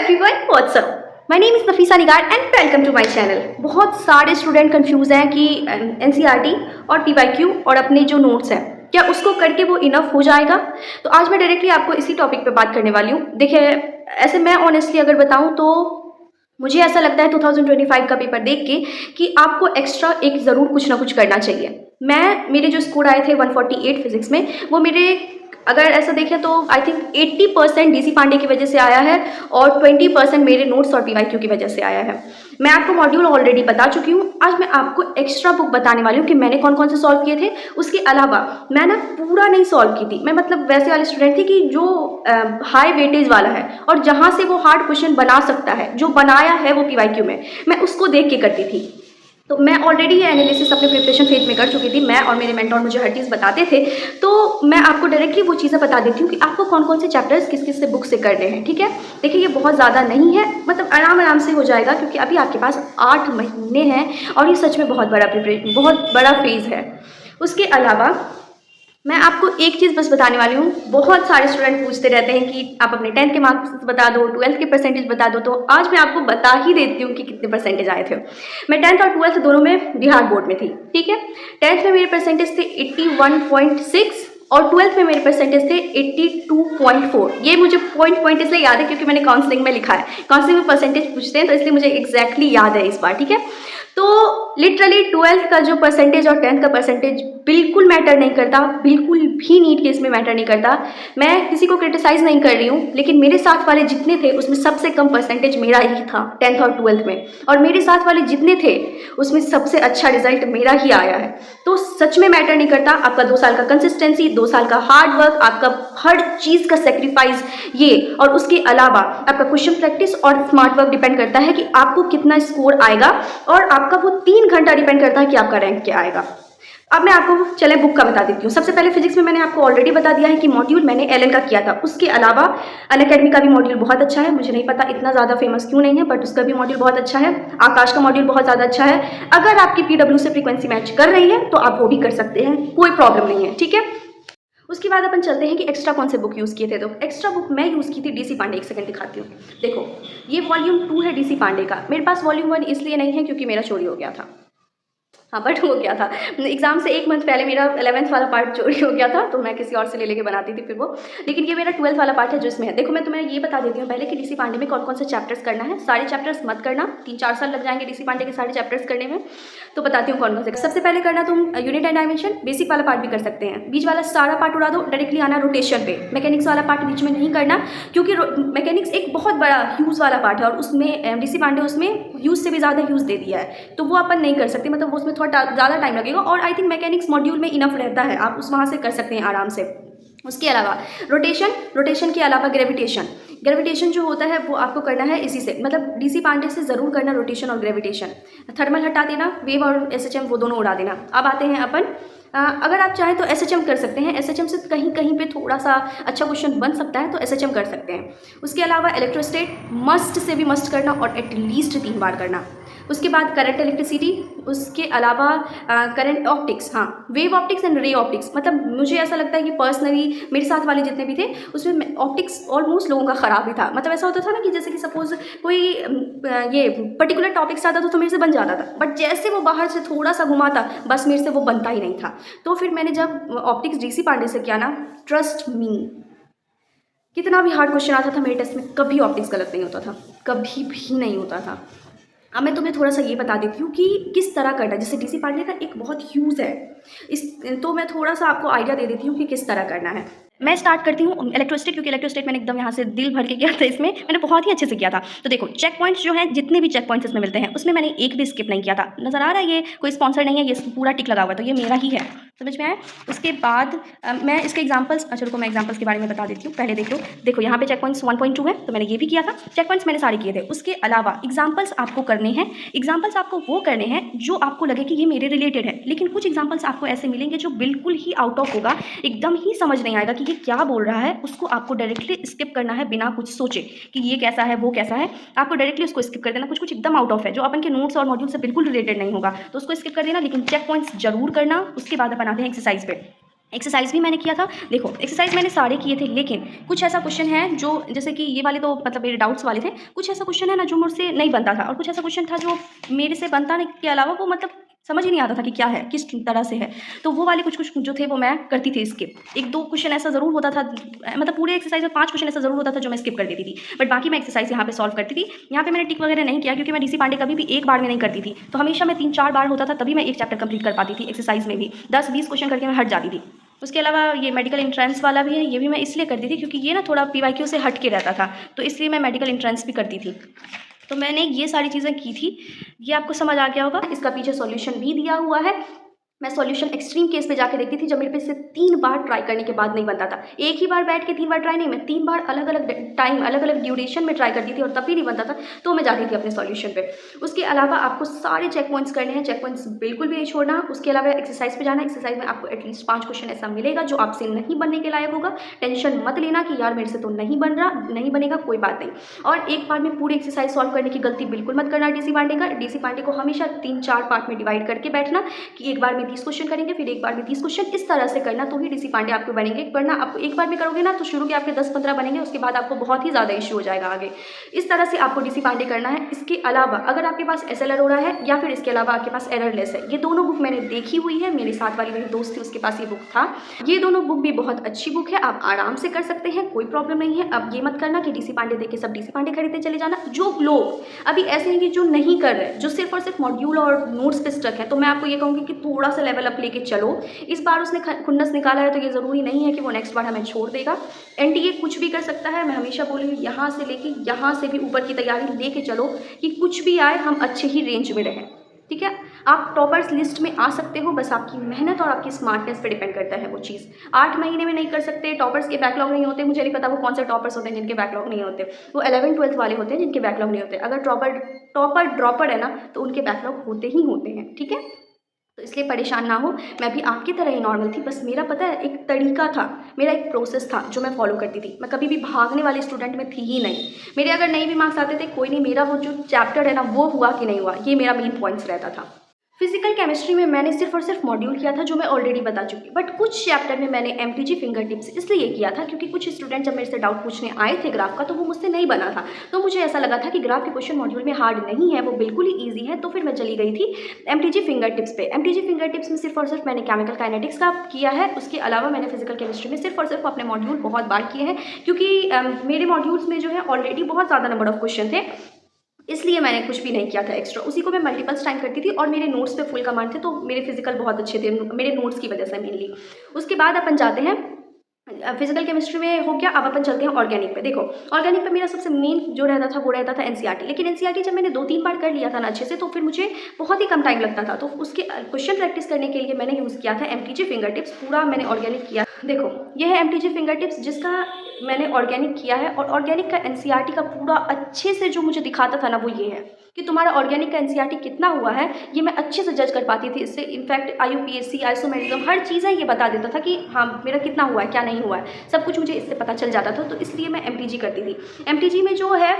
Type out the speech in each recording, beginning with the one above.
everyone, what's up? My name is Nafisa Nigar and welcome to my channel. बहुत सारे student confuse हैं कि NCERT और PYQ और अपने जो नोट्स हैं क्या उसको करके वो इनफ हो जाएगा। तो आज मैं डायरेक्टली आपको इसी टॉपिक पे बात करने वाली हूँ। देखिए, ऐसे मैं ऑनेस्टली अगर बताऊँ तो मुझे ऐसा लगता है 2025 का पेपर देख के कि आपको एक्स्ट्रा एक ज़रूर कुछ ना कुछ करना चाहिए। मेरे जो स्कोर आए थे 148 फिजिक्स में, वो मेरे अगर ऐसा देखें तो आई थिंक 80% डीसी पांडे की वजह से आया है और 20% मेरे नोट्स और पीवाईक्यू की वजह से आया है। मैं आपको मॉड्यूल ऑलरेडी बता चुकी हूँ। आज मैं आपको एक्स्ट्रा बुक बताने वाली हूँ कि मैंने कौन कौन से सॉल्व किए थे। उसके अलावा मैं ना पूरा नहीं सॉल्व की थी। मैं मतलब वैसे वाले स्टूडेंट थी कि जो हाई वेटेज वाला है और जहाँ से वो हार्ड क्वेश्चन बना सकता है, जो बनाया है वो पीवाईक्यू में, मैं उसको देख के करती थी। तो मैं ऑलरेडी ये एनालिसिस अपने प्रिपरेशन फेज में कर चुकी थी। मैं और मेरे मेंटोर मुझे हर चीज़ बताते थे। तो मैं आपको डायरेक्टली वो चीज़ें बता देती हूँ कि आपको कौन कौन से चैप्टर्स किस किस से बुक से करने हैं। ठीक है, देखिए ये बहुत ज़्यादा नहीं है, मतलब आराम आराम से हो जाएगा क्योंकि अभी आपके पास 8 महीने हैं और ये सच में बहुत बड़ा फेज़ है। उसके अलावा मैं आपको एक चीज़ बस बताने वाली हूँ। बहुत सारे स्टूडेंट पूछते रहते हैं कि आप अपने 10th के मार्क्स बता दो, 12th के परसेंटेज बता दो। तो आज मैं आपको बता ही देती हूँ कि कितने परसेंटेज आए थे। मैं 10th और 12th दोनों में बिहार बोर्ड में थी। ठीक है, 10th में मेरे परसेंटेज थे 81.6 और 12th में मेरे परसेंटेज थे 82.4। ये मुझे पॉइंट इसलिए याद है क्योंकि मैंने काउंसलिंग में लिखा है। काउंसलिंग में परसेंटेज पूछते हैं तो इसलिए मुझे एग्जैक्टली याद है इस बार। ठीक है, तो लिटरली 12th का जो परसेंटेज और 10th का परसेंटेज बिल्कुल मैटर नहीं करता, बिल्कुल भी नीट केस में मैटर नहीं करता। मैं किसी को क्रिटिसाइज़ नहीं कर रही हूँ, लेकिन मेरे साथ वाले जितने थे उसमें सबसे कम परसेंटेज मेरा ही था 10th और 12th में, और मेरे साथ वाले जितने थे उसमें सबसे अच्छा रिजल्ट मेरा ही आया है। तो सच में मैटर नहीं करता आपका 2 साल का कंसिस्टेंसी, 2 साल का हार्ड वर्क, आपका हर चीज़ का सेक्रीफाइस, ये और उसके अलावा आपका क्वेश्चन प्रैक्टिस और स्मार्ट वर्क डिपेंड करता है कि आपको कितना स्कोर आएगा, और आपका वो 3 घंटा डिपेंड करता है कि आपका रैंक क्या आएगा। अब मैं आपको चले बुक का बता देती हूँ। सबसे पहले फिजिक्स में मैंने आपको ऑलरेडी बता दिया है कि मॉड्यूल मैंने एलन का किया था। उसके अलावा अनअकैडमी का भी मॉड्यूल बहुत अच्छा है। मुझे नहीं पता इतना ज़्यादा फेमस क्यों नहीं है, बट उसका भी मॉड्यूल बहुत अच्छा है। आकाश का मॉड्यूल बहुत ज़्यादा अच्छा है। अगर आपकी पीडब्ल्यू से फ्रीक्वेंसी मैच कर रही है तो आप वो भी कर सकते हैं, कोई प्रॉब्लम नहीं है। ठीक है, उसके बाद अपन चलते हैं कि एक्स्ट्रा कौन से बुक यूज़ किए थे। तो एक्स्ट्रा बुक मैं यूज़ की थी डीसी पांडे। एक सेकंड दिखाती हूँ। देखो, ये वॉल्यूम 2 है डीसी पांडे का। मेरे पास वॉल्यूम 1 इसलिए नहीं है क्योंकि मेरा चोरी हो गया था। हाँ, बट हो गया था एग्जाम से 1 मंथ पहले मेरा 11th वाला पार्ट चोरी हो गया था, तो मैं किसी और से ले लेके बनाती थी फिर वो। लेकिन ये मेरा 12th वाला पार्ट है जो इसमें है। देखो, मैं तुम्हें ये बता देती हूँ पहले कि डीसी पांडे में कौन कौन से चैप्टर्स करना है। सारे चैप्टर्स मत करना, 3-4 साल लग जाएंगे डीसी पांडे के सारे चैप्टर्स करने में। तो बताती हूँ कौन कौन से। सबसे पहले करना तुम यूनिट एंड डायमेंशन, बेसिक वाला पार्ट भी कर सकते हैं। बीच वाला सारा पार्ट उड़ा दो, डायरेक्टली आना रोटेशन पे। मैकेनिक्स वाला पार्ट बीच में नहीं करना क्योंकि मैकेनिक्स एक बहुत बड़ा ह्यूज वाला पार्ट है और उसमें डीसी पांडे उसमें ह्यूज से भी ज़्यादा ह्यूज दे दिया है, तो वो अपन नहीं कर सकते। मतलब उसमें थोड़ा ज़्यादा टाइम लगेगा और आई थिंक मैकेनिक्स मॉड्यूल में इनफ रहता है, आप उस वहाँ से कर सकते हैं आराम से। उसके अलावा रोटेशन के अलावा ग्रेविटेशन जो होता है वो आपको करना है इसी से, मतलब डीसी पांडे से ज़रूर करना रोटेशन और ग्रेविटेशन। थर्मल हटा देना, वेव और एसएचएम वो दोनों उड़ा देना। अब आते हैं अपन, अगर आप चाहें तो एसएचएम कर सकते हैं। एसएचएम से कहीं कहीं पे थोड़ा सा अच्छा क्वेश्चन बन सकता है, तो एसएचएम कर सकते हैं। उसके अलावा इलेक्ट्रोस्टेट मस्ट से भी मस्ट करना और एटलीस्ट 3 बार करना। उसके बाद करंट इलेक्ट्रिसिटी, उसके अलावा करंट ऑप्टिक्स, हाँ wave optics and ray optics. मतलब मुझे ऐसा लगता है कि पर्सनली मेरे साथ वाले जितने भी थे उसमें ऑप्टिक्स ऑलमोस्ट लोगों का ख़राब ही था। मतलब ऐसा होता था ना कि जैसे कि सपोज कोई ये पर्टिकुलर टॉपिक्स आता था तो मेरे से बन जाता था, बट जैसे वो बाहर से थोड़ा सा घुमाता बस मेरे से वो बनता ही नहीं था। तो फिर मैंने जब ऑप्टिक्स डीसी पांडे से किया ना, ट्रस्ट मी, कितना भी हार्ड क्वेश्चन आता था मेरे टेस्ट में, कभी ऑप्टिक्स गलत नहीं होता था, कभी भी नहीं होता था। अब मैं तुम्हें थोड़ा सा ये बता देती हूँ कि किस तरह करना है। जैसे डीसी पांडे का एक बहुत ह्यूज है तो मैं थोड़ा सा आपको आइडिया दे देती हूँ कि किस तरह करना है। मैं स्टार्ट करती हूँ इलेक्ट्रोस्टेट, क्योंकि इलेक्ट्रोस्टेट मैंने एकदम यहाँ से दिल भर के किया था। इसमें मैंने बहुत ही अच्छे से किया था। तो देखो, चेक पॉइंट्स जो हैं, जितने भी चेक पॉइंट्स इसमें मिलते हैं उसमें मैंने एक भी स्किप नहीं किया था। नज़र आ रहा है, ये कोई स्पॉन्सर नहीं है, ये पूरा टिक लगा हुआ, तो ये मेरा ही है, समझ में आया। उसके बाद मैं इसके एग्जाम्पल्स, अच्छा रुको मैं एग्जाम्पल्स के बारे में बता देती हूँ, पहले देख लो। देखो यहाँ पे चेक पॉइंट्स 1.2 है, तो मैंने ये भी किया था। चेक पॉइंट्स मैंने सारे किए थे। उसके अलावा एग्जाम्पल्स आपको करने हैं। एग्जाम्पल्स आपको वो करने हैं जो आपको लगे कि ये मेरे रिलेटेड है, लेकिन कुछ एग्जाम्पल्स आपको ऐसे मिलेंगे जो बिल्कुल ही आउट ऑफ होगा, एकदम ही समझ नहीं आएगा कि ये क्या बोल रहा है। उसको आपको डायरेक्टली स्किप करना है बिना कुछ सोचे कि ये कैसा है वो कैसा है। आपको डायरेक्टली उसको स्किप कर देना। कुछ कुछ एकदम आउट ऑफ है जो अपन के नोट्स और मॉड्यूल से बिल्कुल रिलेटेड नहीं होगा, तो उसको स्किप कर देना, लेकिन चेक पॉइंट्स जरूर करना। उसके बाद अपन आते हैं एक्सरसाइज पे। एक्सरसाइज भी मैंने किया था। देखो एक्सरसाइज मैंने सारे किए थे, लेकिन कुछ ऐसा क्वेश्चन है जो, जैसे कि ये वाले तो मतलब मेरे डाउट्स वाले थे, कुछ ऐसा क्वेश्चन है ना जो मुझसे नहीं बनता था, और कुछ ऐसा क्वेश्चन था जो मेरे से बनता नहीं के अलावा वो मतलब समझ ही नहीं आता था कि क्या है, किस तरह से है। तो वो वाले कुछ कुछ जो थे वो मैं करती थी स्किप। एक दो क्वेश्चन ऐसा ज़रूर होता था, मतलब पूरे एक्सरसाइज में 5 क्वेश्चन ऐसा ज़रूर होता था जो मैं स्किप कर देती थी, बट बाकी मैं एक्सरसाइज यहाँ पे सॉल्व करती थी। यहाँ पे मैंने टिक वगैरह नहीं किया क्योंकि मैं डीसी पांडे कभी भी एक बार में नहीं करती थी, तो हमेशा मैं 3-4 बार होता था तभी मैं एक चैप्टर कंप्लीट कर पाती थी। एक्सरसाइज में भी 10-20 क्वेश्चन करके मैं हट जाती थी। उसके अलावा ये मेडिकल एंट्रेंस वाला भी है, ये भी मैं इसलिए करती थी क्योंकि ये ना थोड़ा पीवाईक्यू से हट के रहता था, तो इसलिए मैं मेडिकल एंट्रेंस भी करती थी। तो मैंने ये सारी चीज़ें की थी, ये आपको समझ आ गया होगा। इसका पीछे सॉल्यूशन भी दिया हुआ है। मैं सॉल्यूशन एक्सट्रीम केस पे जाके देखती थी जब मेरे पे से 3 बार ट्राई करने के बाद नहीं बनता था। एक ही बार बैठ के 3 बार ट्राई नहीं, मैं 3 बार अलग अलग टाइम अलग अलग ड्यूरेशन में ट्राई करती थी और तब भी नहीं बनता था, तो मैं जाती थी अपने सॉल्यूशन पे। उसके अलावा आपको सारे चेक पॉइंट्स करने हैं, चेक पॉइंट्स बिल्कुल भी नहीं छोड़ना। उसके अलावा एक्सरसाइज पे जाना, एक्सरसाइज में आपको एटलीस्ट 5 क्वेश्चन ऐसा मिलेगा जो आपसे नहीं बनने के लायक होगा। टेंशन मत लेना कि यार मेरे से तो नहीं बन रहा, नहीं बनेगा, कोई बात नहीं। और एक बार में पूरी एक्सरसाइज सॉल्व करने की गलती बिल्कुल मत करना डीसी पांडे का। डीसी पांडे को हमेशा 3-4 पार्ट में डिवाइड करके बैठना कि एक बार में 30 क्वेश्चन करेंगे, फिर एक बार में 30 क्वेश्चन, इस तरह से करना तो ही डीसी पांडे आपको बनेंगे। वरना आप एक बार में करोगे ना तो शुरू के आपके 10-15 बनेंगे, उसके बाद आपको बहुत ही ज़्यादा इश्यू हो जाएगा आगे। इस तरह से आपको डीसी पांडे करना है। इसके अलावा अगर आपके पास एसएल अरोड़ा है या फिर इसके अलावा आपके पास एररलेस है, ये दोनों बुक मैंने देखी हुई है। मेरे साथ वाली मेरी दोस्त थी, उसके पास ये बुक था। ये दोनों बुक भी बहुत अच्छी बुक है, आप आराम से कर सकते हैं, कोई प्रॉब्लम नहीं है। अब ये मत करना कि डीसी पांडे देख के सब डीसी पांडे खरीदते चले जाना। जो लोग अभी ऐसे हैं कि जो नहीं कर रहे, जो सिर्फ और सिर्फ मॉड्यूल और नोट्स पे स्टक है, तो मैं आपको ये कहूँगी कि थोड़ा सा लेवल अप लेके चलो। इस बार उसने खुन्नस निकाला है तो ये ज़रूरी नहीं है कि वो नेक्स्ट बार हमें छोड़ देगा। एनटीए कुछ भी कर सकता है। मैं हमेशा बोलूँगी यहाँ से लेके यहाँ से भी ऊपर की तैयारी लेके चलो कि कुछ भी आए हम अच्छे ही रेंज में रहें, ठीक है। आप टॉपर्स लिस्ट में आ सकते हो, बस आपकी मेहनत और आपकी स्मार्टनेस पे डिपेंड करता है वो चीज़। 8 महीने में नहीं कर सकते। टॉपर्स के बैकलॉग नहीं होते, मुझे नहीं पता वो कौन से टॉपर्स होते हैं जिनके बैकलॉग नहीं होते। वो 11th-12th वाले होते हैं जिनके बैकलॉग नहीं होते। अगर टॉपर ड्रॉपर है ना तो उनके बैकलॉग होते ही होते हैं, ठीक है। तो इसलिए परेशान ना हो, मैं भी आपकी तरह ही नॉर्मल थी, बस मेरा पता है एक तरीका था, मेरा एक प्रोसेस था जो मैं फॉलो करती थी। मैं कभी भी भागने वाले स्टूडेंट में थी ही नहीं। मेरे अगर नहीं भी मार्क्स आते थे कोई नहीं, मेरा वो जो चैप्टर है ना वो हुआ कि नहीं हुआ, ये मेरा मेन पॉइंट्स रहता था। फिजिकल केमिस्ट्री में मैंने सिर्फ और सिर्फ मॉड्यूल किया था जो मैं ऑलरेडी बता चुकी, बट कुछ चैप्टर में मैंने एमटीजी फिंगर टिप्स इसलिए किया था क्योंकि कुछ स्टूडेंट जब मेरे से डाउट पूछने आए थे ग्राफ का तो वो मुझसे नहीं बना था। तो मुझे ऐसा लगा था कि ग्राफ के क्वेश्चन मॉड्यूल में हार्ड नहीं है, वो बिल्कुल ही ईजी है, तो फिर मैं चली गई थी एमटीजी फिंगर टिप्स पे। एमटीजी फिंगर टिप्स में सिर्फ और सिर्फ मैंने केमिकल काइनेटिक्स का किया है। उसके अलावा मैंने फिजिकल केमिस्ट्री में सिर्फ और सिर्फ अपने मॉड्यूल बहुत बार किए हैं क्योंकि मेरे मॉड्यूल्स में जो है ऑलरेडी बहुत ज़्यादा नंबर ऑफ क्वेश्चन थे, इसलिए मैंने कुछ भी नहीं किया था एक्स्ट्रा। उसी को मैं मल्टीपल्स टाइम करती थी और मेरे नोट्स पे फुल कमांड थे, तो मेरे फिजिकल बहुत अच्छे थे मेरे नोट्स की वजह से मेनली। उसके बाद अपन जाते हैं फिजिकल केमिस्ट्री में हो गया। अब अपन चलते हैं ऑर्गेनिक पे। देखो ऑर्गेनिक पे मेरा सबसे मेन जो रहता था वो रहता था एनसीईआरटी, लेकिन एनसीईआरटी जब मैंने 2-3 बार कर लिया था ना अच्छे से तो फिर मुझे बहुत ही कम टाइम लगता था। तो उसके क्वेश्चन प्रैक्टिस करने के लिए मैंने यूज़ किया था एमटीजी फिंगर टिप्स। पूरा मैंने ऑर्गेनिक किया। देखो ये है एमटीजी फिंगर टिप्स जिसका मैंने ऑर्गेनिक किया है, और ऑर्गेनिक का एनसीईआरटी का पूरा अच्छे से जो मुझे दिखाता था ना वो ये है कि तुम्हारा ऑर्गेनिक का एनसीईआरटी कितना हुआ है, ये मैं अच्छे से जज कर पाती थी इससे। इनफैक्ट आईयूपीएससी, आइसोमेरिज्म, हर चीज़ें ये बता देता था कि हाँ मेरा कितना हुआ है क्या नहीं हुआ है, सब कुछ मुझे इससे पता चल जाता था। तो इसलिए मैं एमटीजी करती थी। एमटीजी में जो है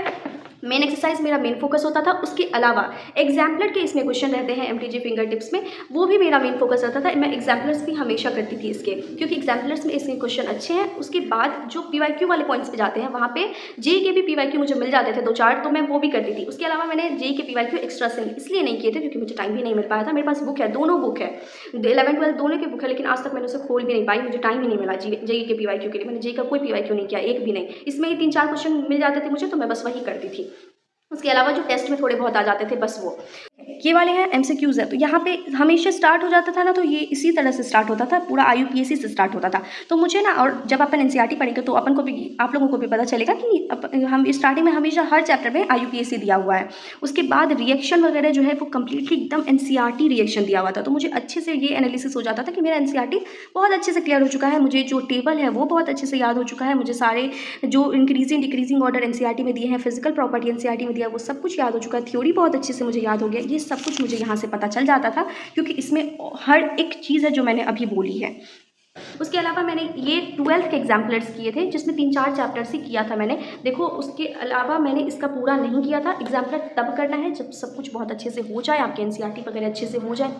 मेन एक्सरसाइज मेरा मेन फोकस होता था। उसके अलावा एग्जाम्पलर के इसमें क्वेश्चन रहते हैं एमटीजी फिंगर टिप्स में, वो भी मेरा मेन फोकस रहता था। मैं एग्जाम्पलर्स भी हमेशा करती थी इसके, क्योंकि एग्जाम्पलर्स में इसके क्वेश्चन अच्छे हैं। उसके बाद जो पीवाईक्यू वाले पॉइंट्स पे जाते हैं वहाँ पे जेई के भी पीवाईक्यू मुझे मिल जाते थे 2-4, तो मैं वो भी करती थी। उसके अलावा मैंने जेई के पीवाईक्यू एक्स्ट्रा से इसलिए नहीं किए थे क्योंकि मुझे टाइम भी नहीं मिल पाया था। मेरे पास बुक है, दोनों बुक है, 11th-12th दोनों की बुक है, लेकिन आज तक मैंने उसे खोल भी नहीं पाई, मुझे टाइम ही नहीं मिला जेई के पीवाईक्यू के लिए। मैंने जेई का कोई पीवाईक्यू नहीं किया, एक भी नहीं। इसमें ही 3-4 क्वेश्चन मिल जाते थे मुझे, तो मैं बस वही करती थी। उसके अलावा जो टेस्ट में थोड़े बहुत आ जाते थे बस वो। ये वाले हैं एमसीक्यूज़ है, तो यहाँ पे हमेशा स्टार्ट हो जाता था ना, तो ये इसी तरह से स्टार्ट होता था, पूरा आईयूपीएससी से स्टार्ट होता था। तो मुझे ना, और जब अपन एनसीईआरटी पढ़ेंगे तो अपन को भी, आप लोगों को भी पता चलेगा कि हम स्टार्टिंग में हमेशा हर चैप्टर में आईयूपीएससी दिया हुआ है। उसके बाद रिएक्शन वगैरह जो है वो कम्प्लीटली एकदम एनसीईआरटी रिएक्शन दिया हुआ था। तो मुझे अच्छे से ये एनालिसिस हो जाता था कि मेरा एनसीईआरटी बहुत अच्छे से क्लियर हो चुका है, मुझे जो टेबल है वो बहुत अच्छे से याद हो चुका है, मुझे सारे जो इंक्रीजिंग डिक्रीजिंग ऑर्डर एनसीईआरटी में दिए हैं, फिजिकल प्रॉपर्टी एनसीईआरटी में दिया है, वो सब कुछ याद हो चुका है। थ्योरी बहुत अच्छे से मुझे याद हो गया। ये सब कुछ मुझे यहाँ से पता चल जाता था क्योंकि इसमें हर एक चीज़ है जो मैंने अभी बोली है। उसके अलावा मैंने ये 12th के एग्जाम्पलर्स किए थे जिसमें 3-4 चैप्टर्स ही किया था मैंने। देखो उसके अलावा मैंने इसका पूरा नहीं किया था। एग्जाम्पलर तब करना है जब सब कुछ बहुत अच्छे से हो जाए, आपके एनसीईआरटी वगैरह अच्छे से हो जाए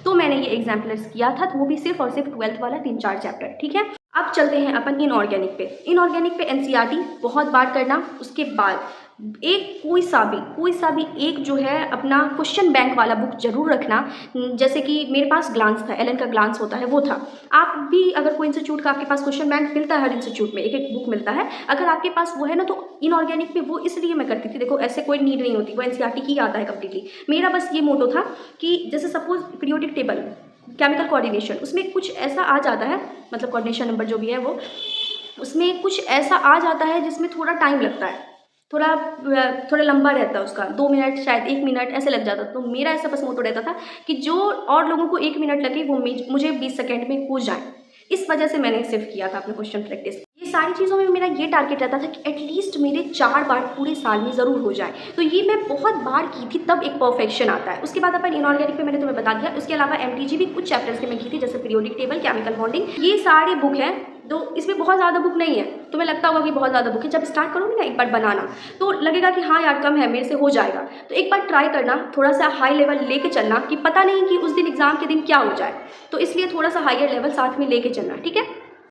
तो मैंने ये एग्जाम्पलर्स किया था, तो वो भी सिर्फ और सिर्फ 12th वाला 3-4 चैप्टर। ठीक है, अब चलते हैं अपन इनऑर्गेनिक पे। इनऑर्गेनिक पे एनसीईआरटी बहुत बार करना, उसके बाद एक कोई सा भी एक जो है अपना क्वेश्चन बैंक वाला बुक जरूर रखना। जैसे कि मेरे पास ग्लांस था, एलन का ग्लांस होता है वो था। आप भी अगर कोई इंस्टीट्यूट का आपके पास क्वेश्चन बैंक मिलता है, हर इंस्टीट्यूट में एक एक बुक मिलता है, अगर आपके पास वो है ना, तो इनऑर्गेनिक में वो इसलिए मैं करती थी। देखो ऐसे कोई नीड नहीं होती, वो एनसीईआरटी ही आता है कम्प्लीटली। मेरा बस ये मोटो था कि जैसे suppose periodic table, chemical coordination, उसमें कुछ ऐसा आ जाता है, मतलब कोऑर्डिनेशन नंबर जो भी है वो, उसमें कुछ ऐसा आ जाता है जिसमें थोड़ा टाइम लगता है, थोड़ा लंबा रहता है उसका, 2 मिनट शायद 1 मिनट ऐसे लग जाता। तो मेरा ऐसा बस मोटो रहता था कि जो और लोगों को 1 मिनट लगे वो मुझे 20 सेकेंड में हो जाए। इस वजह से मैंने सिर्फ किया था अपने क्वेश्चन प्रैक्टिस। ये सारी चीज़ों में मेरा ये टारगेट रहता था कि एटलीस्ट मेरे 4 बार पूरे साल में ज़रूर हो जाए। तो ये मैं बहुत बार की थी, तब एक परफेक्शन आता है। उसके बाद अपन इनऑर्गेनिक पे मैंने तुम्हें बता दिया। उसके अलावा एमटीजी भी कुछ चैप्टर्स के मैं की थी, जैसे पीरियोडिक टेबल, केमिकल बॉन्डिंग, ये सारे बुक हैं। तो इसमें बहुत ज़्यादा बुक नहीं है, तुम्हें लगता होगा कि बहुत ज़्यादा बुक है। जब स्टार्ट करोगे ना एक बार बनाना, तो लगेगा कि हाँ यार कम है, मेरे से हो जाएगा। तो एक बार ट्राई करना, थोड़ा सा हाई लेवल लेके चलना, कि पता नहीं कि उस दिन एग्जाम के दिन क्या हो जाए, तो इसलिए थोड़ा सा हायर लेवल साथ में लेके चलना। ठीक है।